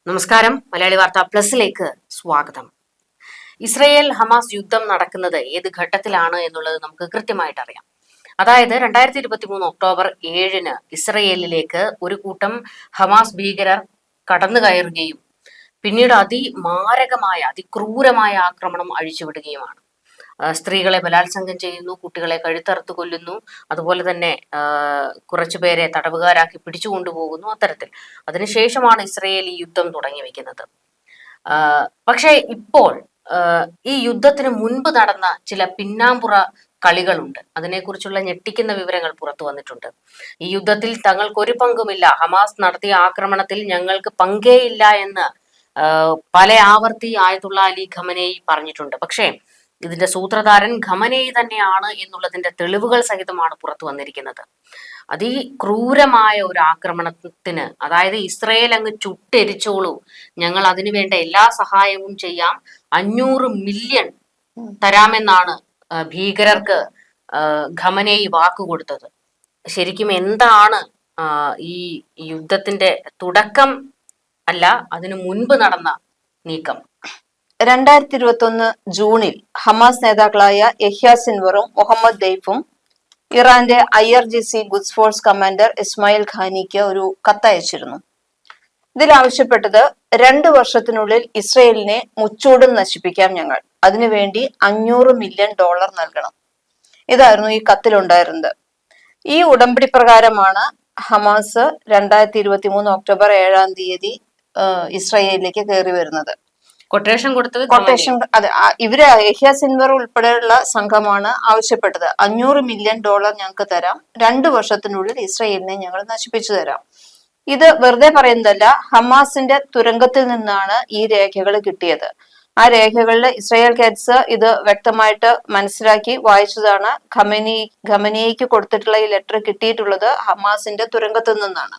നമസ്കാരം. മലയാളി വാർത്ത പ്ലസിലേക്ക് സ്വാഗതം. ഇസ്രയേൽ ഹമാസ് യുദ്ധം നടക്കുന്നത് ഏത് ഘട്ടത്തിലാണ് എന്നുള്ളത് നമുക്ക് കൃത്യമായിട്ട് അറിയാം. അതായത് 2023 ഒക്ടോബർ 7-ന് ഇസ്രയേലിലേക്ക് ഒരു കൂട്ടം ഹമാസ് ഭീകരർ കടന്നു കയറുകയും പിന്നീട് അതിമാരകമായ അതിക്രൂരമായ ആക്രമണം അഴിച്ചുവിടുകയുമാണ്. സ്ത്രീകളെ ബലാത്സംഗം ചെയ്യുന്നു, കുട്ടികളെ കഴുത്തറുത്ത് കൊല്ലുന്നു, അതുപോലെ തന്നെ കുറച്ചുപേരെ തടവുകാരാക്കി പിടിച്ചു കൊണ്ടുപോകുന്നു. അത്തരത്തിൽ അതിനുശേഷമാണ് ഇസ്രയേൽ ഈ യുദ്ധം തുടങ്ങി വെക്കുന്നത്. പക്ഷേ ഇപ്പോൾ ഈ യുദ്ധത്തിന് മുൻപ് നടന്ന ചില പിന്നാമ്പുറ കളികളുണ്ട്. അതിനെക്കുറിച്ചുള്ള ഞെട്ടിക്കുന്ന വിവരങ്ങൾ പുറത്തു വന്നിട്ടുണ്ട്. ഈ യുദ്ധത്തിൽ തങ്ങൾക്ക് ഒരു പങ്കുമില്ല, ഹമാസ് നടത്തിയ ആക്രമണത്തിൽ ഞങ്ങൾക്ക് പങ്കേയില്ല എന്ന് പല ആവർത്തി ആയതുള്ള അലി ഖമനേയി പറഞ്ഞിട്ടുണ്ട്. പക്ഷേ ഇതിന്റെ സൂത്രധാരൻ ഖമനേയി തന്നെയാണ് എന്നുള്ളതിന്റെ തെളിവുകൾ സഹിതമാണ് പുറത്തു വന്നിരിക്കുന്നത്. അതിക്രൂരമായ ഒരു ആക്രമണത്തിന്, അതായത് ഇസ്രയേൽ അങ്ങ് ചുട്ടെരിച്ചോളൂ, ഞങ്ങൾ അതിനു വേണ്ട എല്ലാ സഹായവും ചെയ്യാം, 500 മില്യൺ തരാമെന്നാണ് ഭീകരർക്ക് ഖമനേയി വാക്കുകൊടുത്തത്. ശരിക്കും എന്താണ് ഈ യുദ്ധത്തിന്റെ തുടക്കം അല്ല, അതിനു മുൻപ് നടന്ന നീക്കം? 2021 ജൂണിൽ ഹമാസ് നേതാക്കളായ യഹ്യ സിൻവറും മുഹമ്മദ് ദെയ്ഫും ഇറാന്റെ IRGC ഖുദ്സ് ഫോഴ്സ് കമാൻഡർ ഇസ്മായിൽ ഖാനിക്ക് ഒരു കത്തയച്ചിരുന്നു. ഇതിൽ ആവശ്യപ്പെട്ടത് 2 വർഷത്തിനുള്ളിൽ ഇസ്രയേലിനെ മുച്ചൂടും നശിപ്പിക്കാം ഞങ്ങൾ, അതിനുവേണ്ടി $500 മില്യൺ നൽകണം. ഇതായിരുന്നു ഈ കത്തിലുണ്ടായിരുന്നത്. ഈ ഉടമ്പടി പ്രകാരമാണ് ഹമാസ് 2023 ഒക്ടോബർ 7 ഇസ്രയേലിലേക്ക് കയറി വരുന്നത്. കൊട്ടേഷൻ കൊടുത്തത് അതെ, ഇവര് യഹ്യ സിൻവർ ഉൾപ്പെടെയുള്ള സംഘമാണ് ആവശ്യപ്പെട്ടത്. $500 മില്യൺ ഞങ്ങൾക്ക് തരാം, 2 വർഷത്തിനുള്ളിൽ ഇസ്രയേലിനെ ഞങ്ങൾ നശിപ്പിച്ചു തരാം. ഇത് വെറുതെ പറയുന്നതല്ല, ഹമാസിന്റെ തുരങ്കത്തിൽ നിന്നാണ് ഈ രേഖകൾ കിട്ടിയത്. ആ രേഖകളിൽ ഇസ്രായേൽ ഗെറ്റ്സ് ഇത് വ്യക്തമായിട്ട് മനസ്സിലാക്കി വായിച്ചതാണ്. ഖമനേയിക്ക് കൊടുത്തിട്ടുള്ള ഈ ലെറ്റർ കിട്ടിയിട്ടുള്ളത് ഹമാസിന്റെ തുരങ്കത്തിൽ നിന്നാണ്.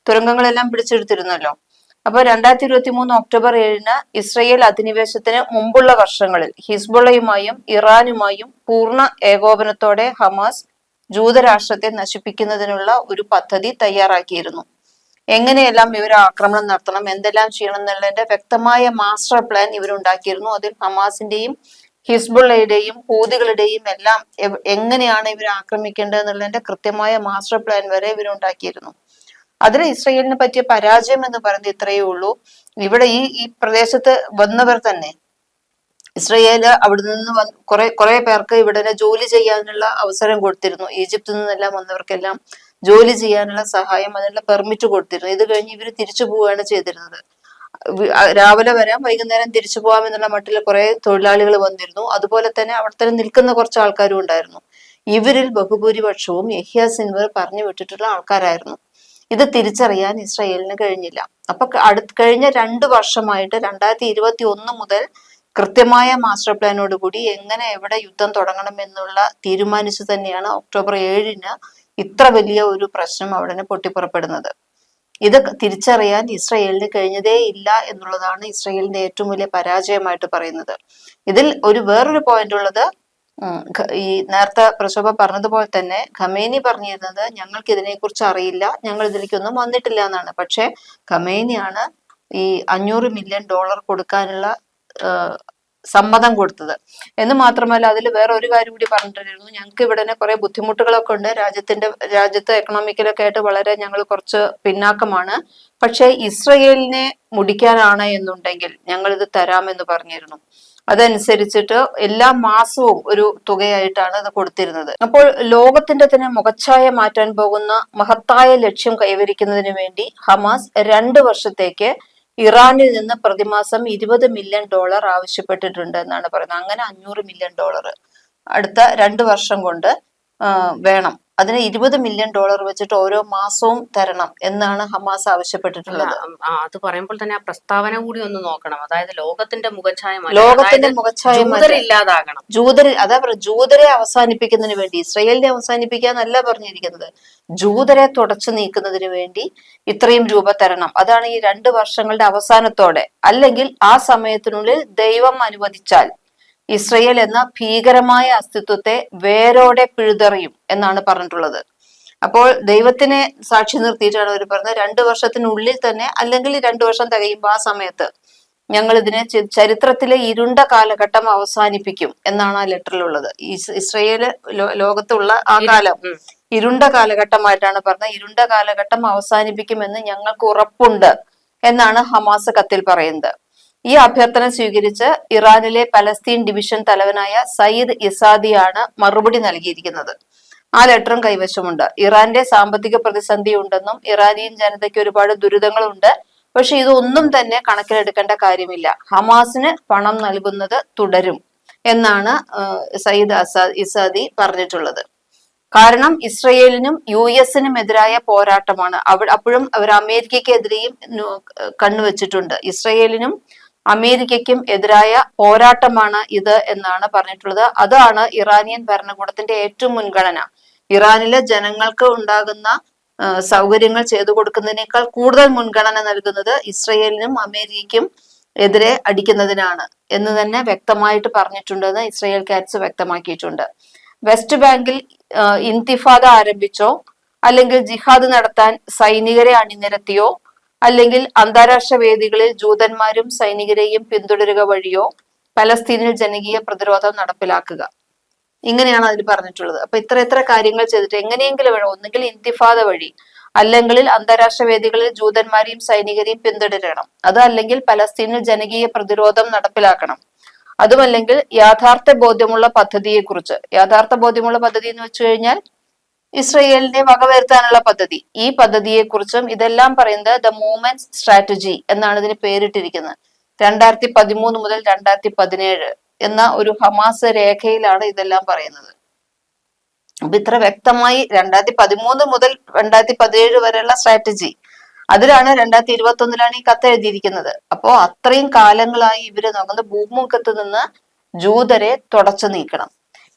തുരങ്കങ്ങളെല്ലാം പിടിച്ചെടുത്തിരുന്നല്ലോ. അപ്പൊ 2023 ഒക്ടോബർ 7-ന് ഇസ്രയേൽ അധിനിവേശത്തിന് മുമ്പുള്ള വർഷങ്ങളിൽ ഹിസ്ബുള്ളയുമായും ഇറാനുമായും പൂർണ്ണ ഏകോപനത്തോടെ ഹമാസ് ജൂതരാഷ്ട്രത്തെ നശിപ്പിക്കുന്നതിനുള്ള ഒരു പദ്ധതി തയ്യാറാക്കിയിരുന്നു. എങ്ങനെയെല്ലാം ഇവർ ആക്രമണം നടത്തണം, എന്തെല്ലാം ചെയ്യണം എന്നുള്ളതിന്റെ വ്യക്തമായ മാസ്റ്റർ പ്ലാൻ ഇവരുണ്ടാക്കിയിരുന്നു. അതിൽ ഹമാസിന്റെയും ഹിസ്ബുള്ളയുടെയും ഹൂതികളുടെയും എല്ലാം എങ്ങനെയാണ് ഇവർ ആക്രമിക്കേണ്ടത് എന്നുള്ളതിന്റെ കൃത്യമായ മാസ്റ്റർ പ്ലാൻ വരെ ഇവരുണ്ടാക്കിയിരുന്നു. അതിൽ ഇസ്രയേലിന് പറ്റിയ പരാജയം എന്ന് പറയുന്നത് ഇത്രയേ ഉള്ളൂ. ഇവിടെ ഈ പ്രദേശത്ത് വന്നവർ തന്നെ, ഇസ്രയേല് അവിടെ നിന്ന് കുറെ പേർക്ക് ഇവിടെ ജോലി ചെയ്യാനുള്ള അവസരം കൊടുത്തിരുന്നു. ഈജിപ്തിൽ നിന്നെല്ലാം വന്നവർക്കെല്ലാം ജോലി ചെയ്യാനുള്ള സഹായം, അതിനുള്ള പെർമിറ്റ് കൊടുത്തിരുന്നു. ഇത് കഴിഞ്ഞ് ഇവർ തിരിച്ചു പോവുകയാണ് ചെയ്തിരുന്നത്. രാവിലെ വരാം, വൈകുന്നേരം തിരിച്ചു പോകാം എന്നുള്ള മട്ടിൽ കുറെ തൊഴിലാളികൾ വന്നിരുന്നു. അതുപോലെ തന്നെ അവിടെ തന്നെ നിൽക്കുന്ന കുറച്ച് ആൾക്കാരും ഉണ്ടായിരുന്നു. ഇവരിൽ ബഹുഭൂരിപക്ഷവും യഹ്യ സിൻവർ പറഞ്ഞു വിട്ടിട്ടുള്ള ആൾക്കാരായിരുന്നു. ഇത് തിരിച്ചറിയാൻ ഇസ്രയേലിന് കഴിഞ്ഞില്ല. അപ്പൊ കഴിഞ്ഞ 2 വർഷമായിട്ട് 2021 മുതൽ കൃത്യമായ മാസ്റ്റർ പ്ലാനോട് കൂടി എങ്ങനെ എവിടെ യുദ്ധം തുടങ്ങണം എന്നുള്ള തീരുമാനിച്ചു തന്നെയാണ് ഒക്ടോബർ 7-ന് ഇത്ര വലിയ ഒരു പ്രശ്നം അവിടെ പൊട്ടിപ്പുറപ്പെടുന്നത്. ഇത് തിരിച്ചറിയാൻ ഇസ്രയേലിന് കഴിഞ്ഞതേ ഇല്ല എന്നുള്ളതാണ് ഇസ്രയേലിന്റെ ഏറ്റവും വലിയ പരാജയമായിട്ട് പറയുന്നത്. ഇതിൽ വേറൊരു പോയിന്റ് ഉള്ളത്, ഈ നേരത്തെ പ്രശോഭ പറഞ്ഞതുപോലെ തന്നെ ഖമേനി പറഞ്ഞിരുന്നത് ഞങ്ങൾക്ക് ഇതിനെക്കുറിച്ച് അറിയില്ല, ഞങ്ങൾ ഇതിലേക്കൊന്നും വന്നിട്ടില്ല എന്നാണ്. പക്ഷെ ഖമേനിയാണ് ഈ $500 മില്യൺ കൊടുക്കാനുള്ള സമ്മതം കൊടുത്തത്. എന്ന് മാത്രമല്ല, അതിൽ വേറെ ഒരു കാര്യം കൂടി പറഞ്ഞിട്ടുണ്ടായിരുന്നു. ഞങ്ങൾക്ക് ഇവിടെ കുറെ ബുദ്ധിമുട്ടുകളൊക്കെ ഉണ്ട്, രാജ്യത്ത് എക്കണോമിക്കലൊക്കെ ആയിട്ട് വളരെ ഞങ്ങൾ കുറച്ച് പിന്നാക്കമാണ്. പക്ഷെ ഇസ്രയേലിനെ മുടിക്കാനാണ് എന്നുണ്ടെങ്കിൽ ഞങ്ങൾ ഇത് തരാമെന്ന് പറഞ്ഞിരുന്നു. അതനുസരിച്ചിട്ട് എല്ലാ മാസവും ഒരു തുകയായിട്ടാണ് അത് കൊടുത്തിരുന്നത്. അപ്പോൾ ലോകത്തിന്റെ തന്നെ മുഖച്ഛായ മാറ്റാൻ പോകുന്ന മഹത്തായ ലക്ഷ്യം കൈവരിക്കുന്നതിന് വേണ്ടി ഹമാസ് 2 വർഷത്തേക്ക് ഇറാനിൽ നിന്ന് പ്രതിമാസം $20 മില്യൺ ആവശ്യപ്പെട്ടിട്ടുണ്ട് എന്നാണ് പറയുന്നത്. അങ്ങനെ $500 മില്യൺ അടുത്ത 2 വർഷം കൊണ്ട് വേണം. അതിന് $20 മില്യൺ വെച്ചിട്ട് ഓരോ മാസവും തരണം എന്നാണ് ഹമാസ് ആവശ്യപ്പെട്ടിട്ടുള്ളത്. അത് പറയുമ്പോൾ തന്നെ ആ പ്രസ്താവന കൂടി ഒന്ന് നോക്കണം. അതായത് ലോകത്തിന്റെ മുഖച്ഛായ ഇല്ലാതാകണം. ജൂതരെ അവസാനിപ്പിക്കുന്നതിന് വേണ്ടി, ഇസ്രയേലിനെ അവസാനിപ്പിക്കാന്നല്ല പറഞ്ഞിരിക്കുന്നത്, ജൂതരെ തുടച്ചു നീക്കുന്നതിന് വേണ്ടി ഇത്രയും രൂപ തരണം. അതാണ് ഈ 2 വർഷങ്ങളുടെ അവസാനത്തോടെ, അല്ലെങ്കിൽ ആ സമയത്തിനുള്ളിൽ ദൈവം അനുവദിച്ചാൽ ഇസ്രയേൽ എന്ന ഭീകരമായ അസ്തിത്വത്തെ വേരോടെ പിഴുതെറിയും എന്നാണ് പറഞ്ഞിട്ടുള്ളത്. അപ്പോൾ ദൈവത്തിനെ സാക്ഷി നിർത്തിയിട്ടാണ് അവർ പറഞ്ഞത് 2 വർഷത്തിനുള്ളിൽ തന്നെ, അല്ലെങ്കിൽ 2 വർഷം തികയുമ്പോൾ ആ സമയത്ത് ഞങ്ങൾ ഇതിനെ ചരിത്രത്തിലെ ഇരുണ്ട കാലഘട്ടം അവസാനിപ്പിക്കും എന്നാണ് ആ ലെറ്ററിലുള്ളത്. ഇസ്രയേല് ലോകത്തുള്ള ആ കാലം ഇരുണ്ട കാലഘട്ടമായിട്ടാണ് പറഞ്ഞത്. ഇരുണ്ട കാലഘട്ടം അവസാനിപ്പിക്കുമെന്ന് ഞങ്ങൾക്ക് ഉറപ്പുണ്ട് എന്നാണ് ഹമാസ് കത്തിൽ പറയുന്നത്. ഈ അഭ്യർത്ഥന സ്വീകരിച്ച് ഇറാനിലെ പലസ്തീൻ ഡിവിഷൻ തലവനായ സയ്യിദ് ഇസാദിയാണ് മറുപടി നൽകിയിരിക്കുന്നത്. ആ ലെറ്ററും കൈവശമുണ്ട്. ഇറാന്റെ സാമ്പത്തിക പ്രതിസന്ധി ഉണ്ടെന്നും ഇറാനിയൻ ജനതയ്ക്ക് ഒരുപാട് ദുരിതങ്ങളുണ്ട്, പക്ഷെ ഇതൊന്നും തന്നെ കണക്കിലെടുക്കേണ്ട കാര്യമില്ല, ഹമാസിന് പണം നൽകുന്നത് തുടരും എന്നാണ് സയ്യിദ് ഇസാദി പറഞ്ഞിട്ടുള്ളത്. കാരണം ഇസ്രയേലിനും US-നും എതിരായ പോരാട്ടമാണ്. അപ്പോഴും അവർ അമേരിക്കയ്ക്കെതിരെയും കണ്ണുവെച്ചിട്ടുണ്ട്. ഇസ്രയേലിനും അമേരിക്കയ്ക്കും എതിരായ പോരാട്ടമാണ് ഇത് എന്നാണ് പറഞ്ഞിട്ടുള്ളത്. അതാണ് ഇറാനിയൻ ഭരണകൂടത്തിന്റെ ഏറ്റവും മുൻഗണന. ഇറാനിലെ ജനങ്ങൾക്ക് ഉണ്ടാകുന്ന സൗകര്യങ്ങൾ ചെയ്തു കൊടുക്കുന്നതിനേക്കാൾ കൂടുതൽ മുൻഗണന നൽകുന്നത് ഇസ്രയേലിനും അമേരിക്കയ്ക്കും എതിരെ അടിക്കുന്നതിനാണ് എന്ന് തന്നെ വ്യക്തമായിട്ട് പറഞ്ഞിട്ടുണ്ടെന്ന് ഇസ്രയേൽ കാറ്റ്സ് വ്യക്തമാക്കിയിട്ടുണ്ട്. വെസ്റ്റ് ബാങ്കിൽ ഇന്തിഫാദ ആരംഭിച്ചോ, അല്ലെങ്കിൽ ജിഹാദ് നടത്താൻ സൈനികരെ അണിനിരത്തിയോ, അല്ലെങ്കിൽ അന്താരാഷ്ട്ര വേദികളിൽ ജൂതന്മാരും സൈനികരെയും പിന്തുടരുക വഴിയോ പലസ്തീനിൽ ജനകീയ പ്രതിരോധം നടപ്പിലാക്കുക, ഇങ്ങനെയാണ് അതിൽ പറഞ്ഞിട്ടുള്ളത്. അപ്പൊ ഇത്ര കാര്യങ്ങൾ ചെയ്തിട്ട് എങ്ങനെയെങ്കിലും ഒന്നുകിൽ ഇന്തിഫാദ വഴി, അല്ലെങ്കിൽ അന്താരാഷ്ട്ര വേദികളിൽ ജൂതന്മാരെയും സൈനികരെയും പിന്തുടരണം, അത് അല്ലെങ്കിൽ പലസ്തീനിൽ ജനകീയ പ്രതിരോധം നടപ്പിലാക്കണം, അതുമല്ലെങ്കിൽ യാഥാർത്ഥ ബോധ്യമുള്ള പദ്ധതിയെക്കുറിച്ച്. യാഥാർത്ഥ ബോധ്യമുള്ള പദ്ധതി എന്ന് വെച്ച് കഴിഞ്ഞാൽ ഇസ്രയേലിനെ വകവരുത്താനുള്ള പദ്ധതി. ഈ പദ്ധതിയെക്കുറിച്ചും ഇതെല്ലാം പറയുന്നത് ദ മൂവ്മെന്റ് സ്ട്രാറ്റജി എന്നാണ് ഇതിന് പേരിട്ടിരിക്കുന്നത്. 2013 മുതൽ 2017 എന്ന ഒരു ഹമാസ് രേഖയിലാണ് ഇതെല്ലാം പറയുന്നത്. അപ്പൊ ഇത്ര വ്യക്തമായി 2013 മുതൽ 2017 വരെയുള്ള സ്ട്രാറ്റജി, അതിലാണ് 2021 ഈ കത്ത് എഴുതിയിരിക്കുന്നത്. അപ്പോ അത്രയും കാലങ്ങളായി ഇവര് നോക്കുന്നത് ഭൂമുഖത്ത് നിന്ന് ജൂതരെ തുടച്ചു നീക്കണം.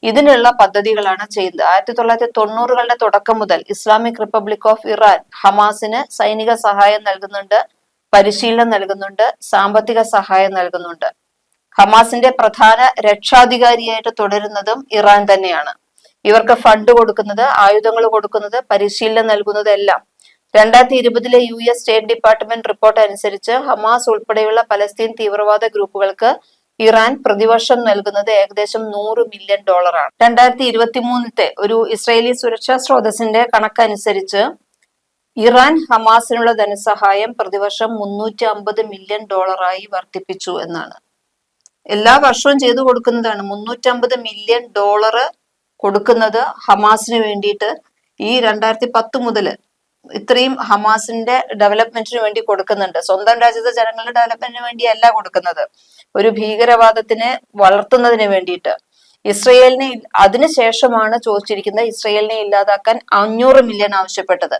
ഇതിനുള്ള പദ്ധതികളാണ് ചെയ്യുന്നത്. 1990കളുടെ തുടക്കം മുതൽ ഇസ്ലാമിക് റിപ്പബ്ലിക് ഓഫ് ഇറാൻ ഹമാസിന് സൈനിക സഹായം നൽകുന്നുണ്ട്, പരിശീലനം നൽകുന്നുണ്ട്, സാമ്പത്തിക സഹായം നൽകുന്നുണ്ട്. ഹമാസിന്റെ പ്രധാന രക്ഷാധികാരിയായിട്ട് തുടരുന്നതും ഇറാൻ തന്നെയാണ്. ഇവർക്ക് ഫണ്ട് കൊടുക്കുന്നത്, ആയുധങ്ങൾ കൊടുക്കുന്നത്, പരിശീലനം നൽകുന്നത് എല്ലാം. 2020 US സ്റ്റേറ്റ് ഡിപ്പാർട്ട്മെന്റ് റിപ്പോർട്ട് അനുസരിച്ച് ഹമാസ് ഉൾപ്പെടെയുള്ള പലസ്തീൻ തീവ്രവാദ ഗ്രൂപ്പുകൾക്ക് ഇറാൻ പ്രതിവർഷം നൽകുന്നത് ഏകദേശം $100 മില്യൺ. 2023 ഒരു ഇസ്രയേലി സുരക്ഷാ സ്രോതസ്സിന്റെ കണക്കനുസരിച്ച് ഇറാൻ ഹമാസിനുള്ള ധനസഹായം പ്രതിവർഷം $350 മില്യൺ വർദ്ധിപ്പിച്ചു എന്നാണ്. എല്ലാ വർഷവും ചെയ്തു കൊടുക്കുന്നതാണ്. $350 മില്യൺ കൊടുക്കുന്നത് ഹമാസിന് വേണ്ടിയിട്ട് ഈ 2010 മുതൽ ഇത്രയും ഹമാസിന്റെ ഡെവലപ്മെന്റിന് വേണ്ടി കൊടുക്കുന്നുണ്ട്. സ്വന്തം രാജ്യത്തെ ജനങ്ങളുടെ ഡെവലപ്മെന്റിന് വേണ്ടിയല്ല കൊടുക്കുന്നത്, ഒരു ഭീകരവാദത്തിനെ വളർത്തുന്നതിന് വേണ്ടിയിട്ട്. ഇസ്രയേലിനെ അതിനുശേഷമാണ് ചോദിച്ചിരിക്കുന്നത് ഇസ്രയേലിനെ ഇല്ലാതാക്കാൻ 500 മില്യൺ ആവശ്യപ്പെട്ടത്.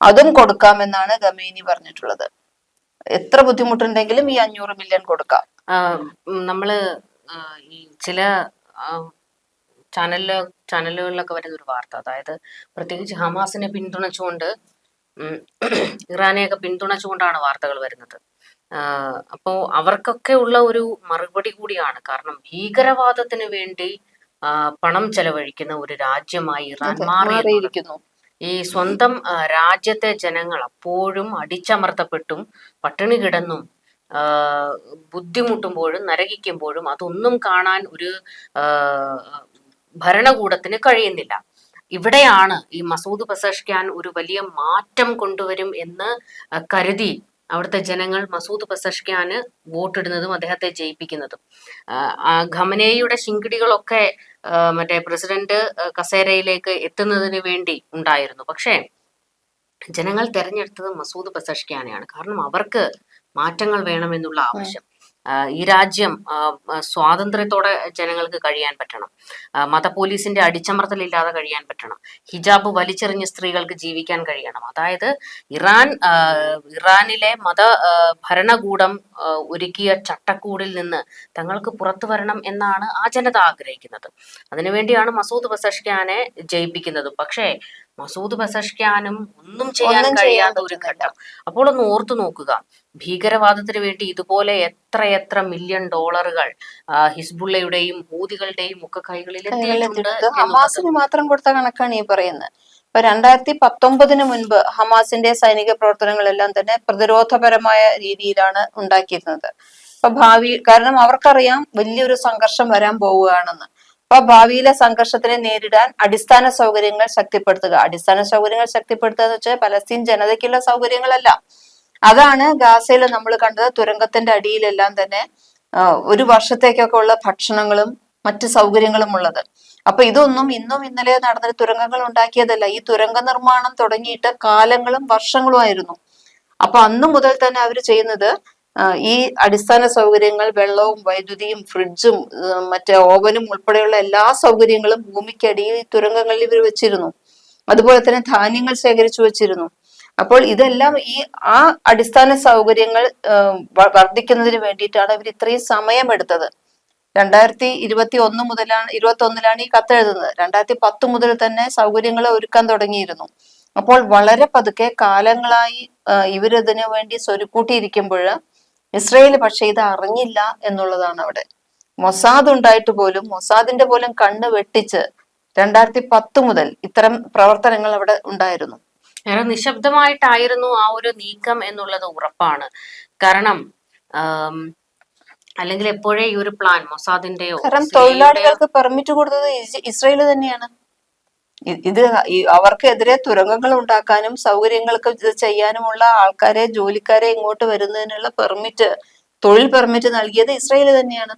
അതും കൊടുക്കാമെന്നാണ് ഖമേനി പറഞ്ഞിട്ടുള്ളത്. എത്ര ബുദ്ധിമുട്ടുണ്ടെങ്കിലും ഈ 500 മില്യൺ കൊടുക്കാം. നമ്മള് ഈ ചില ചാനലുകളിലൊക്കെ വരുന്ന ഒരു വാർത്ത, അതായത് പ്രത്യേകിച്ച് ഹമാസിനെ പിന്തുണച്ചുകൊണ്ട് ഇറാനെയൊക്കെ പിന്തുണച്ചുകൊണ്ടാണ് വാർത്തകൾ വരുന്നത്. അപ്പോ അവർക്കൊക്കെ ഉള്ള ഒരു മറുപടി കൂടിയാണ്. കാരണം ഭീകരവാദത്തിന് വേണ്ടി പണം ചെലവഴിക്കുന്ന ഒരു രാജ്യമായി ഇറാൻ മാറിയിരിക്കുന്നു. ഈ സ്വന്തം രാജ്യത്തെ ജനങ്ങൾ അപ്പോഴും അടിച്ചമർത്തപ്പെട്ടും പട്ടിണി കിടന്നും ബുദ്ധിമുട്ടുമ്പോഴും നരകിക്കുമ്പോഴും അതൊന്നും കാണാൻ ഒരു ഭരണകൂടത്തിന് കഴിയുന്നില്ല. ഇവിടെയാണ് ഈ മസൂദ് പെസഷ്ക്യാൻ ഒരു വലിയ മാറ്റം കൊണ്ടുവരും എന്ന് കരുതി അവിടുത്തെ ജനങ്ങൾ മസൂദ് പെസഷ്ക്യാന് വോട്ടിടുന്നതും അദ്ദേഹത്തെ ജയിപ്പിക്കുന്നതും. ഖമനേയിയുടെ ശിങ്കിടികളൊക്കെ മറ്റേ പ്രസിഡന്റ് കസേരയിലേക്ക് എത്തുന്നതിന് വേണ്ടി ഉണ്ടായിരുന്നു. പക്ഷേ ജനങ്ങൾ തെരഞ്ഞെടുത്തത് മസൂദ് പെസഷ്ക്യാനെയാണ്. കാരണം അവർക്ക് മാറ്റങ്ങൾ വേണമെന്നുള്ള ആവശ്യം. ഈ രാജ്യം സ്വാതന്ത്ര്യത്തോടെ ജനങ്ങൾക്ക് കഴിയാൻ പറ്റണം, മത പോലീസിന്റെ അടിച്ചമർത്തലില്ലാതെ കഴിയാൻ പറ്റണം, ഹിജാബ് വലിച്ചെറിഞ്ഞ് സ്ത്രീകൾക്ക് ജീവിക്കാൻ കഴിയണം. അതായത് ഇറാനിലെ മത ഭരണകൂടം ഒരുക്കിയ ചട്ടക്കൂടിൽ നിന്ന് തങ്ങൾക്ക് പുറത്തു വരണം എന്നാണ് ആ ജനത ആഗ്രഹിക്കുന്നത്. അതിനുവേണ്ടിയാണ് മസൂദ് പെസഷ്ക്യാനെ ജയിപ്പിക്കുന്നത്. പക്ഷേ മസൂദ് പെസഷ്ക്യാനും ഒന്നും ചെയ്യാൻ ഒന്നും ചെയ്യാൻ കഴിയാത്ത ഒരു പറ്റുന്നില്ല. ഘട്ടം. അപ്പോൾ ഒന്ന് ഓർത്തു നോക്കുക, ഭീകരവാദത്തിന് വേണ്ടി ഇതുപോലെ എത്ര മില്യൺ ഡോളറുകൾ ഹിസ്ബുള്ളയുടെയും ഹൂതികളുടെയും ഒക്കെ കൈകളിൽ എത്തിയിട്ടുണ്ട് കൈകളിലെത്തിയിട്ടുണ്ട്. എന്നുള്ളത്. ഹമാസിന് മാത്രം കൊടുത്ത കണക്കാണ് ഈ പറയുന്നത്. ഇപ്പൊ 2019 മുൻപ് ഹമാസിന്റെ സൈനിക പ്രവർത്തനങ്ങളെല്ലാം തന്നെ പ്രതിരോധപരമായ രീതിയിലാണ് ഉണ്ടാക്കിയിരുന്നത്. അപ്പൊ കാരണം അവർക്കറിയാം വലിയൊരു സംഘർഷം വരാൻ പോവുകയാണെന്ന്. അപ്പൊ ഭാവിയിലെ സംഘർഷത്തിനെ നേരിടാൻ അടിസ്ഥാന സൗകര്യങ്ങൾ ശക്തിപ്പെടുത്തുക. അടിസ്ഥാന സൗകര്യങ്ങൾ ശക്തിപ്പെടുത്തുക എന്ന് വെച്ചാൽ പലസ്തീൻ ജനതയ്ക്കുള്ള സൗകര്യങ്ങളല്ല. അതാണ് ഗാസയിൽ നമ്മൾ കണ്ടത്. തുരങ്കത്തിന്റെ അടിയിലെല്ലാം തന്നെ ഒരു വർഷത്തേക്കൊക്കെ ഉള്ള ഭക്ഷണങ്ങളും മറ്റ് സൗകര്യങ്ങളും ഉള്ളത്. അപ്പൊ ഇതൊന്നും ഇന്നും ഇന്നലെ നടന്ന തുരങ്കങ്ങൾ ഉണ്ടാക്കിയതല്ല. ഈ തുരങ്ക നിർമ്മാണം തുടങ്ങിയിട്ട് കാലങ്ങളും വർഷങ്ങളും ആയിരുന്നു. അപ്പൊ അന്ന് മുതൽ തന്നെ അവർ ചെയ്യുന്നത് ഈ അടിസ്ഥാന സൗകര്യങ്ങൾ, വെള്ളവും വൈദ്യുതിയും ഫ്രിഡ്ജും മറ്റേ ഓവനും ഉൾപ്പെടെയുള്ള എല്ലാ സൗകര്യങ്ങളും ഭൂമിക്കടിയിൽ തുരങ്കങ്ങളിൽ ഇവർ വെച്ചിരുന്നു. അതുപോലെ തന്നെ ധാന്യങ്ങൾ ശേഖരിച്ചു വെച്ചിരുന്നു. അപ്പോൾ ഇതെല്ലാം ആ അടിസ്ഥാന സൗകര്യങ്ങൾ വർദ്ധിക്കുന്നതിന് വേണ്ടിയിട്ടാണ് ഇവർ ഇത്രയും സമയമെടുത്തത്. 2021 ഈ കത്തെഴുതുന്നത്. 2010 മുതൽ തന്നെ സൗകര്യങ്ങൾ ഒരുക്കാൻ തുടങ്ങിയിരുന്നു. അപ്പോൾ വളരെ പതുക്കെ കാലങ്ങളായി ഇവരിതിനു വേണ്ടി സ്വരുക്കൂട്ടിയിരിക്കുമ്പോൾ ഇസ്രയേൽ പക്ഷെ ഇത് അറിഞ്ഞില്ല എന്നുള്ളതാണ് അവിടെ. മൊസാദ് ഉണ്ടായിട്ട് പോലും മൊസാദിന്റെ പോലും കണ്ണ് വെട്ടിച്ച് 2010 മുതൽ ഇത്തരം പ്രവർത്തനങ്ങൾ അവിടെ ഉണ്ടായിരുന്നു. ഏറെ നിശബ്ദമായിട്ടായിരുന്നു ആ ഒരു നീക്കം എന്നുള്ളത് ഉറപ്പാണ്. കാരണം അല്ലെങ്കിൽ എപ്പോഴേ ഈ ഒരു പ്ലാൻ മൊസാദിന്റെയോ കാരണം തൊഴിലാളികൾക്ക് പെർമിറ്റ് കൊടുത്തത് ഇസ്രയേൽ തന്നെയാണ്. ഇത് അവർക്കെതിരെ തുരങ്കങ്ങൾ ഉണ്ടാക്കാനും സൗകര്യങ്ങൾക്ക് ചെയ്യാനുമുള്ള ആൾക്കാരെ, ജോലിക്കാരെ ഇങ്ങോട്ട് വരുന്നതിനുള്ള തൊഴിൽ പെർമിറ്റ് നൽകിയത് ഇസ്രയേൽ തന്നെയാണ്.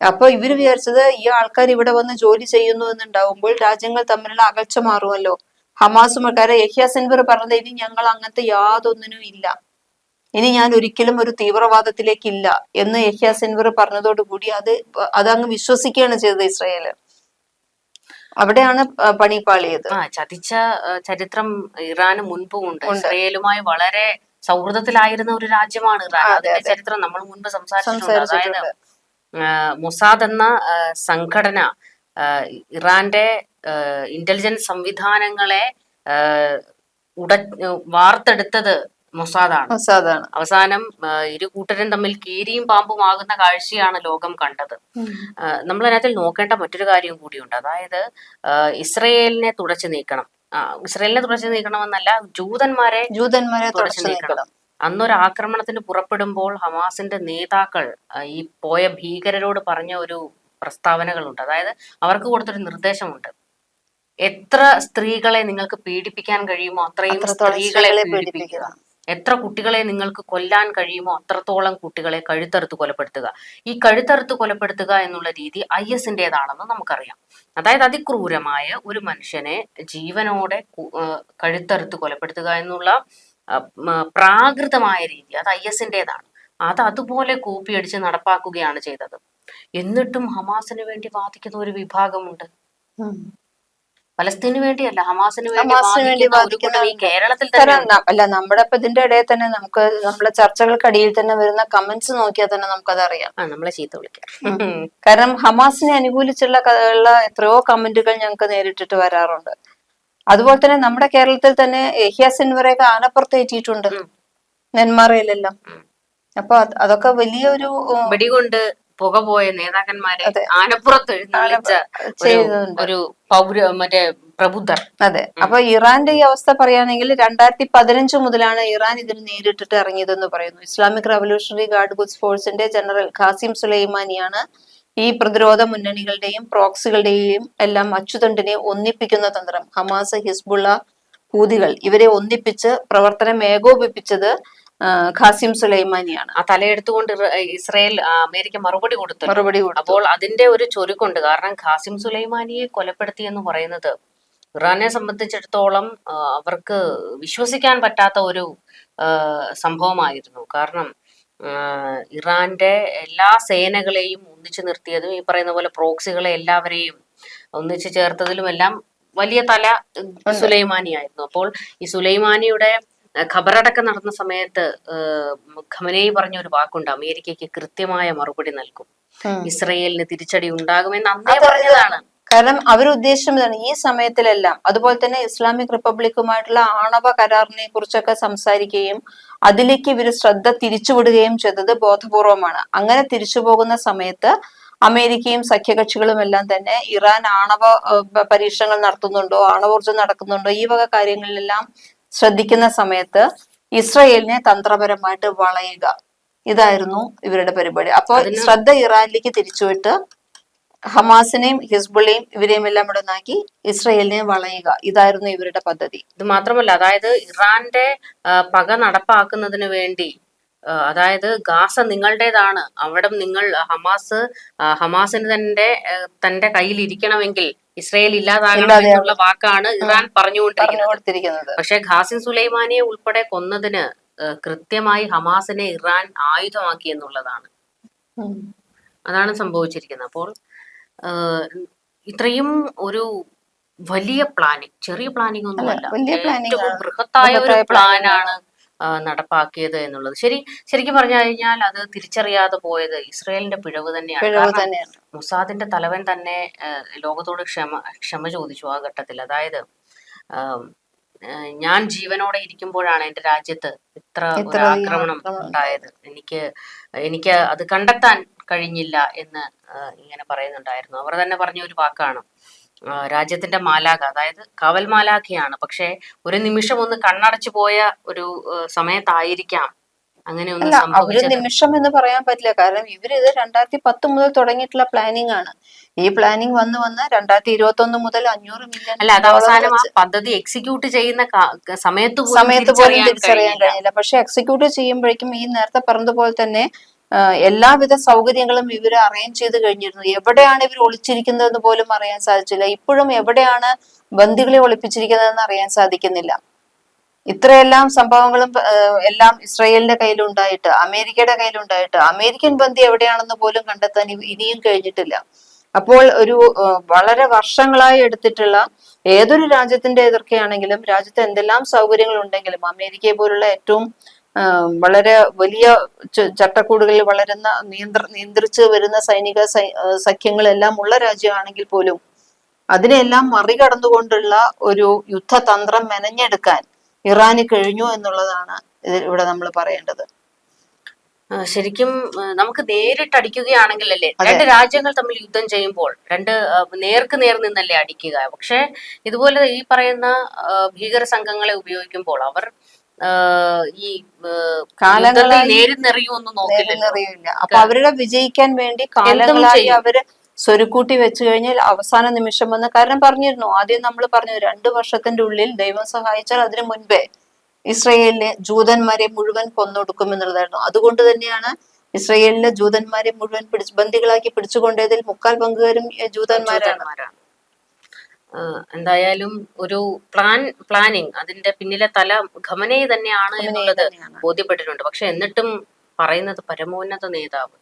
അപ്പൊ ഇവര് വിചാരിച്ചത് ഈ ആൾക്കാർ ഇവിടെ വന്ന് ജോലി ചെയ്യുന്നു എന്നുണ്ടാവുമ്പോൾ രാജ്യങ്ങൾ തമ്മിലുള്ള അകൽച്ച മാറുമല്ലോ. ഹമാസുമക്കാരെ യഹ്യ സിൻവർ പറഞ്ഞത് ഇനി ഞങ്ങൾ അങ്ങനത്തെ യാതൊന്നിനും ഇല്ല, ഇനി ഞാൻ ഒരിക്കലും ഒരു തീവ്രവാദത്തിലേക്കില്ല എന്ന് യഹ്യ സിൻവർ പറഞ്ഞതോടുകൂടി അതങ്ങ് വിശ്വസിക്കുകയാണ് ചെയ്തത് ഇസ്രയേല്. അവിടെയാണ് പണി പാളിയത്. ചതിച്ച ചരിത്രം ഇറാന് മുൻപും ഉണ്ട്. ഇസ്രയേലുമായി വളരെ സൗഹൃദത്തിലായിരുന്ന ഒരു രാജ്യമാണ് ഇറാൻ. അതിന്റെ ചരിത്രം നമ്മൾ മുൻപ് സംസാരിച്ചിട്ടുണ്ട്. അതായത് മൊസാദ് എന്ന സംഘടന ഇറാന്റെ ഇന്റലിജൻസ് സംവിധാനങ്ങളെ വാർത്തെടുത്തത് മൊസാദാണ്. അവസാനം ഇരു കൂട്ടരും തമ്മിൽ കീരിയും പാമ്പും ആകുന്ന കാഴ്ചയാണ് ലോകം കണ്ടത്. നമ്മൾ അതിനകത്തിൽ നോക്കേണ്ട മറ്റൊരു കാര്യം കൂടിയുണ്ട്. അതായത് ഇസ്രയേലിനെ തുടച്ചു നീക്കണം. ഇസ്രയേലിനെ തുടച്ചു നീക്കണമെന്നല്ല, ജൂതന്മാരെ തുടച്ചു നീക്കണം. അന്നൊരു ആക്രമണത്തിന് പുറപ്പെടുമ്പോൾ ഹമാസിന്റെ നേതാക്കൾ ഈ പോയ ഭീകരരോട് പറഞ്ഞ ഒരു പ്രസ്താവനകളുണ്ട്. അതായത് അവർക്ക് കൊടുത്തൊരു നിർദ്ദേശമുണ്ട്. എത്ര സ്ത്രീകളെ നിങ്ങൾക്ക് പീഡിപ്പിക്കാൻ കഴിയുമോ അത്രയും സ്ത്രീകളെ പീഡിപ്പിക്കുക. എത്ര കുട്ടികളെ നിങ്ങൾക്ക് കൊല്ലാൻ കഴിയുമോ അത്രത്തോളം കുട്ടികളെ കഴുത്തറുത്ത് കൊലപ്പെടുത്തുക. ഈ കഴുത്തറുത്ത് കൊലപ്പെടുത്തുക എന്നുള്ള രീതി IS-ന്റേതാണെന്ന് നമുക്കറിയാം. അതായത് അതിക്രൂരമായ ഒരു മനുഷ്യനെ ജീവനോടെ കഴുത്തറുത്ത് കൊലപ്പെടുത്തുക എന്നുള്ള പ്രാകൃതമായ രീതി അത് IS-ന്റേതാണ്. അത് അതുപോലെ കോപ്പിയടിച്ച് നടപ്പാക്കുകയാണ് ചെയ്തത്. എന്നിട്ടും ഹമാസിന് വേണ്ടി വാദിക്കുന്ന ഒരു വിഭാഗമുണ്ട്. പലസ്തീന് വേണ്ടിയല്ല, ഹമാസിന് വേണ്ടി വാദിക്കുന്ന കേരളത്തിൽ തന്നെ അല്ല. നമ്മുടെ ഇപ്പൊ ഇതിന്റെ ഇടയിൽ തന്നെ നമുക്ക് നമ്മളെ ചർച്ചകൾക്കടിയിൽ തന്നെ വരുന്ന കമന്റ്സ് നോക്കിയാൽ തന്നെ നമുക്കതറിയാം. നമ്മളെ ചീത്ത വിളിക്കാം. കാരണം ഹമാസിനെ അനുകൂലിച്ചുള്ള എത്രയോ കമന്റുകൾ ഞങ്ങൾക്ക് നേരിട്ടിട്ട് വരാറുണ്ട്. അതുപോലെ തന്നെ നമ്മുടെ കേരളത്തിൽ തന്നെ യഹ്യ സിൻവറൊക്കെ ആനപ്പുറത്തേറ്റിയിട്ടുണ്ട് നെന്മാറയിലെല്ലാം. അപ്പൊ അതൊക്കെ വലിയൊരു വെടികൊണ്ട് പുക പോയ നേതാക്കന്മാരെ ആനപ്പുറത്ത് എഴുന്നള്ളിച്ച ഒരു മറ്റേ പ്രബുദ്ധർ. അതെ. അപ്പൊ ഇറാന്റെ ഈ അവസ്ഥ പറയുകയാണെങ്കിൽ 2015 മുതലാണ് ഇറാൻ ഇതിന് നേരിട്ടിട്ട് ഇറങ്ങിയതെന്ന് പറയുന്നു. ഇസ്ലാമിക് റവല്യൂഷണറി ഗാർഡ് ഖുദ്സ് ഫോഴ്സിന്റെ ജനറൽ ഖാസിം സുലൈമാനിയാണ് ഈ പ്രതിരോധ മുന്നണികളുടെയും പ്രോക്സികളുടെയും എല്ലാം അച്ചുതണ്ടിനെ ഒന്നിപ്പിക്കുന്ന തന്ത്രം. ഹമാസ്, ഹിസ്ബുള്ള, ഹൂതികൾ ഇവരെ ഒന്നിപ്പിച്ച് പ്രവർത്തനം ഏകോപിപ്പിച്ചത് ഖാസിം സുലൈമാനിയാണ്. ആ തലയെടുത്തുകൊണ്ട് അമേരിക്ക മറുപടി കൊടുത്തു. അപ്പോൾ അതിന്റെ ഒരു ചൊരുക്കുണ്ട്. കാരണം ഖാസിം സുലൈമാനിയെ കൊലപ്പെടുത്തി എന്ന് പറയുന്നത് ഇറാനെ സംബന്ധിച്ചിടത്തോളം അവർക്ക് വിശ്വസിക്കാൻ പറ്റാത്ത ഒരു സംഭവമായിരുന്നു. കാരണം ഇറാന്റെ എല്ലാ സേനകളെയും ഒന്നിച്ചു നിർത്തിയതും ഈ പറയുന്ന പോലെ പ്രോക്സികളെ എല്ലാവരെയും ഒന്നിച്ചു ചേർത്തതിലും എല്ലാം വലിയ തല സുലൈമാനിയായിരുന്നു. അപ്പോൾ ഈ സുലൈമാനിയുടെ ഖബറടക്കം നടന്ന സമയത്ത് ഖമനേയി പറഞ്ഞ ഒരു വാക്കുണ്ട്, അമേരിക്കയ്ക്ക് കൃത്യമായ മറുപടി നൽകും, ഇസ്രയേലിന് തിരിച്ചടി ഉണ്ടാകുമെന്ന് അന്നേ പറഞ്ഞതാണ്. കാരണം അവരുദ്ദേശിച്ചതാണ് ഈ സമയത്തിലെല്ലാം. അതുപോലെ തന്നെ ഇസ്ലാമിക് റിപ്പബ്ലിക്കുമായിട്ടുള്ള ആണവ കരാറിനെ കുറിച്ചൊക്കെ സംസാരിക്കുകയും അതിലേക്ക് ഇവര് ശ്രദ്ധ തിരിച്ചുവിടുകയും ചെയ്തത് ബോധപൂർവമാണ്. അങ്ങനെ തിരിച്ചു പോകുന്ന സമയത്ത് അമേരിക്കയും സഖ്യകക്ഷികളും എല്ലാം തന്നെ ഇറാൻ ആണവ പരീക്ഷണങ്ങൾ നടത്തുന്നുണ്ടോ, ആണവോർജ്ജം നടക്കുന്നുണ്ടോ, ഈ വക കാര്യങ്ങളിലെല്ലാം ശ്രദ്ധിക്കുന്ന സമയത്ത് ഇസ്രയേലിനെ തന്ത്രപരമായിട്ട് വളയുക, ഇതായിരുന്നു ഇവരുടെ പരിപാടി. അപ്പോൾ ശ്രദ്ധ ഇറാനിലേക്ക് തിരിച്ചുവിട്ട് ഹമാസിനെയും ഹിസ്ബുള്ളയും ഇവരെയും എല്ലാം ഇവിടെ നിന്നാക്കി ഇസ്രയേലിനെ വളയുക, ഇതായിരുന്നു ഇവരുടെ പദ്ധതി. ഇത് മാത്രമല്ല, അതായത് ഇറാന്റെ പക നടപ്പാക്കുന്നതിന് വേണ്ടി, അതായത് ഗാസ നിങ്ങളുടേതാണ്, അവിടെ നിങ്ങൾ ഹമാസിന് തന്റെ കയ്യിൽ ഇരിക്കണമെങ്കിൽ ഇസ്രയേൽ ഇല്ലാതാകണം എന്നുള്ള വാക്കാണ് ഇറാൻ പറഞ്ഞുകൊണ്ടിരിക്കുന്നത്. പക്ഷെ ഖാസിം സുലൈമാനിയെ ഉൾപ്പെടെ കൊന്നതിന് കൃത്യമായി ഹമാസിനെ ഇറാൻ ആയുധമാക്കി എന്നുള്ളതാണ്. അതാണ് സംഭവിച്ചിരിക്കുന്നത്. അപ്പോൾ ഇത്രയും ഒരു വലിയ പ്ലാനിങ്, ചെറിയ പ്ലാനിങ് ഒന്നുമല്ല, ഏറ്റവും ബൃഹത്തായ ഒരു പ്ലാനാണ് നടപ്പാക്കിയത് എന്നുള്ളത്. ശരിക്കും പറഞ്ഞു കഴിഞ്ഞാൽ അത് തിരിച്ചറിയാതെ പോയത് ഇസ്രയേലിന്റെ പിഴവ് തന്നെയാണ്. മൊസാദിന്റെ തലവൻ തന്നെ ലോകത്തോട് ക്ഷമ ചോദിച്ചു ആ ഘട്ടത്തിൽ. അതായത് ഞാൻ ജീവനോടെ ഇരിക്കുമ്പോഴാണ് എന്റെ രാജ്യത്ത് ഇത്ര ഒരു ആക്രമണം ഉണ്ടായത്, എനിക്ക് അത് കണ്ടെത്താൻ കഴിഞ്ഞില്ല എന്ന് ഇങ്ങനെ പറയുന്നുണ്ടായിരുന്നു. അവർ തന്നെ പറഞ്ഞ ഒരു വാക്കാണ്, രാജ്യത്തിന്റെ മാലാഖ, അതായത് കാവൽ മാലാഖയാണ്, പക്ഷെ ഒരു നിമിഷം ഒന്ന് കണ്ണടച്ചു പോയ ഒരു സമയത്തായിരിക്കാം അങ്ങനെ ഒന്നും സംഭവിച്ചത്. നിമിഷം എന്ന് പറയാൻ പറ്റില്ല. കാരണം ഇവരിത് 2010 മുതൽ തുടങ്ങിയിട്ടുള്ള പ്ലാനിങ് ആണ്. ഈ പ്ലാനിങ് വന്ന് 2021 മുതൽ 500 മില്യൺ അല്ല, അത് അവസാനം ആ പദ്ധതി എക്സിക്യൂട്ട് ചെയ്യുന്ന സമയത്ത് പോലും തിരിച്ചറിയാൻ കഴിഞ്ഞില്ല. പക്ഷെ എക്സിക്യൂട്ട് ചെയ്യുമ്പോഴേക്കും ഈ നേരത്തെ പറഞ്ഞതുപോലെ തന്നെ എല്ലാവിധ സൗകര്യങ്ങളും ഇവർ അറേഞ്ച് ചെയ്ത് കഴിഞ്ഞിരുന്നു. എവിടെയാണ് ഇവർ ഒളിച്ചിരിക്കുന്നതെന്ന് പോലും അറിയാൻ സാധിച്ചില്ല. ഇപ്പോഴും എവിടെയാണ് ബന്ദികളെ ഒളിപ്പിച്ചിരിക്കുന്നതെന്ന് അറിയാൻ സാധിക്കുന്നില്ല. ഇത്രയെല്ലാം സംഭവങ്ങളും എല്ലാം ഇസ്രായേലിന്റെ കയ്യിലുണ്ടായിട്ട്, അമേരിക്കയുടെ കയ്യിലുണ്ടായിട്ട്, അമേരിക്കൻ ബന്ദി എവിടെയാണെന്ന് പോലും കണ്ടെത്താൻ ഇനിയും കഴിഞ്ഞിട്ടില്ല. അപ്പോൾ ഒരു വളരെ വർഷങ്ങളായി എടുത്തിട്ടുള്ള ഏതൊരു രാജ്യത്തിന്റെ എതിർക്കുകയാണെങ്കിലും രാജ്യത്ത് എന്തെല്ലാം സൗകര്യങ്ങൾ ഉണ്ടെങ്കിലും അമേരിക്കയെ പോലുള്ള ഏറ്റവും വളരെ വലിയ ചട്ടക്കൂടുകളിൽ വളരുന്ന നിയന്ത്രിച്ച് വരുന്ന സൈനിക സഖ്യങ്ങളെല്ലാം ഉള്ള രാജ്യമാണെങ്കിൽ പോലും അതിനെല്ലാം മറികടന്നുകൊണ്ടുള്ള ഒരു യുദ്ധതന്ത്രം മെനഞ്ഞെടുക്കാൻ ഇറാന് കഴിഞ്ഞു എന്നുള്ളതാണ് ഇവിടെ നമ്മൾ പറയേണ്ടത്. ശരിക്കും നമുക്ക് നേരിട്ട് അടിക്കുകയാണെങ്കിൽ അല്ലേ, രണ്ട് രാജ്യങ്ങൾ തമ്മിൽ യുദ്ധം ചെയ്യുമ്പോൾ നേർക്ക് നേർ നിന്നല്ലേ അടിക്കുക. പക്ഷെ ഇതുപോലെ ഈ പറയുന്ന ഭീകര സംഘങ്ങളെ ഉപയോഗിക്കുമ്പോൾ അവർ ഈ കാലങ്ങളിൽ നേരിട്ടെറിയൊന്നും നോക്കില്ല. അപ്പൊ അവരുടെ വിജയിക്കാൻ വേണ്ടി കാലങ്ങളായി അവര് സ്വരുക്കൂട്ടി വെച്ചു കഴിഞ്ഞാൽ അവസാന നിമിഷം വന്ന്, കാരണം പറഞ്ഞിരുന്നു, ആദ്യം നമ്മൾ പറഞ്ഞു 2 വർഷത്തിന്റെ ഉള്ളിൽ ദൈവം സഹായിച്ചാൽ അതിനു മുൻപേ ഇസ്രയേലിലെ ജൂതന്മാരെ മുഴുവൻ കൊന്നൊടുക്കും എന്നുള്ളതായിരുന്നു. അതുകൊണ്ട് തന്നെയാണ് ഇസ്രയേലിലെ ജൂതന്മാരെ മുഴുവൻ ബന്ദികളാക്കി പിടിച്ചുകൊണ്ടതിൽ 3/4 പങ്കുകാരും ജൂതന്മാരാണ്. എന്തായാലും ഒരു പ്ലാനിങ് അതിന്റെ പിന്നിലെ തല ഖമനൈ തന്നെയാണ് എന്നുള്ളത് ബോധ്യപ്പെട്ടിട്ടുണ്ട്. പക്ഷെ എന്നിട്ടും പറയുന്നത് പരമോന്നത നേതാവ്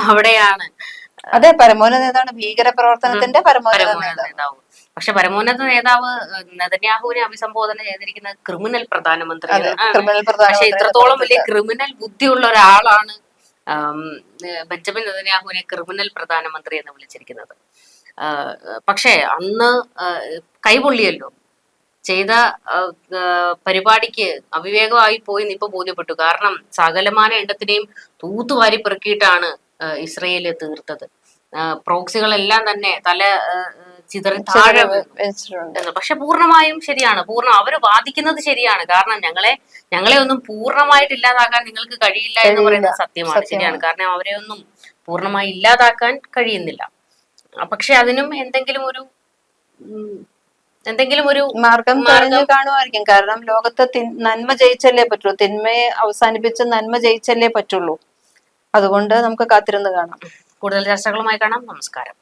അവിടെയാണ്. അതെ, പരമോന്നത നേതാവാണ്, ഭീകര പ്രവർത്തനത്തിന്റെ പരമോന്നത നേതാവ്. പക്ഷെ പരമോന്നത നേതാവ് നെതന്യാഹുവിനെ അഭിസംബോധന ചെയ്തിരിക്കുന്നത് ക്രിമിനൽ പ്രധാനമന്ത്രി. പക്ഷെ ഇത്രത്തോളം വലിയ ക്രിമിനൽ ബുദ്ധിയുള്ള ഒരാളാണ് ബെഞ്ചമിൻ നെതന്യാഹുവിനെ ക്രിമിനൽ പ്രധാനമന്ത്രി എന്ന് വിളിച്ചിരിക്കുന്നത്. പക്ഷെ അന്ന് കൈപൊള്ളിയല്ലോ, ചെയ്ത പരിപാടിക്ക് അവിവേകമായി പോയി ഇപ്പൊ ബോധ്യപ്പെട്ടു. കാരണം സകലമാന എണ്ണത്തിനെയും തൂത്തുവാരി പെറുക്കിയിട്ടാണ് ഇസ്രയേല് തീർത്തത്. പ്രോക്സികളെല്ലാം തന്നെ തല ചിതറി താഴെ. പക്ഷെ പൂർണ്ണമായും ശരിയാണ്, അവര് വാദിക്കുന്നത് ശരിയാണ്. കാരണം ഞങ്ങളെ ഒന്നും പൂർണ്ണമായിട്ട് ഇല്ലാതാക്കാൻ നിങ്ങൾക്ക് കഴിയില്ല എന്ന് പറയുന്നത് സത്യമാണ്, ശരിയാണ്. കാരണം അവരെ ഒന്നും പൂർണ്ണമായി ഇല്ലാതാക്കാൻ കഴിയുന്നില്ല. പക്ഷെ അതിനും എന്തെങ്കിലും ഒരു മാർഗം കാണുമായിരിക്കും. കാരണം ലോകത്ത് നന്മ ജയിച്ചല്ലേ പറ്റുള്ളൂ, തിന്മയെ അവസാനിപ്പിച്ച് നന്മ ജയിച്ചല്ലേ പറ്റുള്ളൂ. അതുകൊണ്ട് നമുക്ക് കാത്തിരുന്ന് കാണാം. കൂടുതൽ ചർച്ചകളുമായി കാണാം. നമസ്കാരം.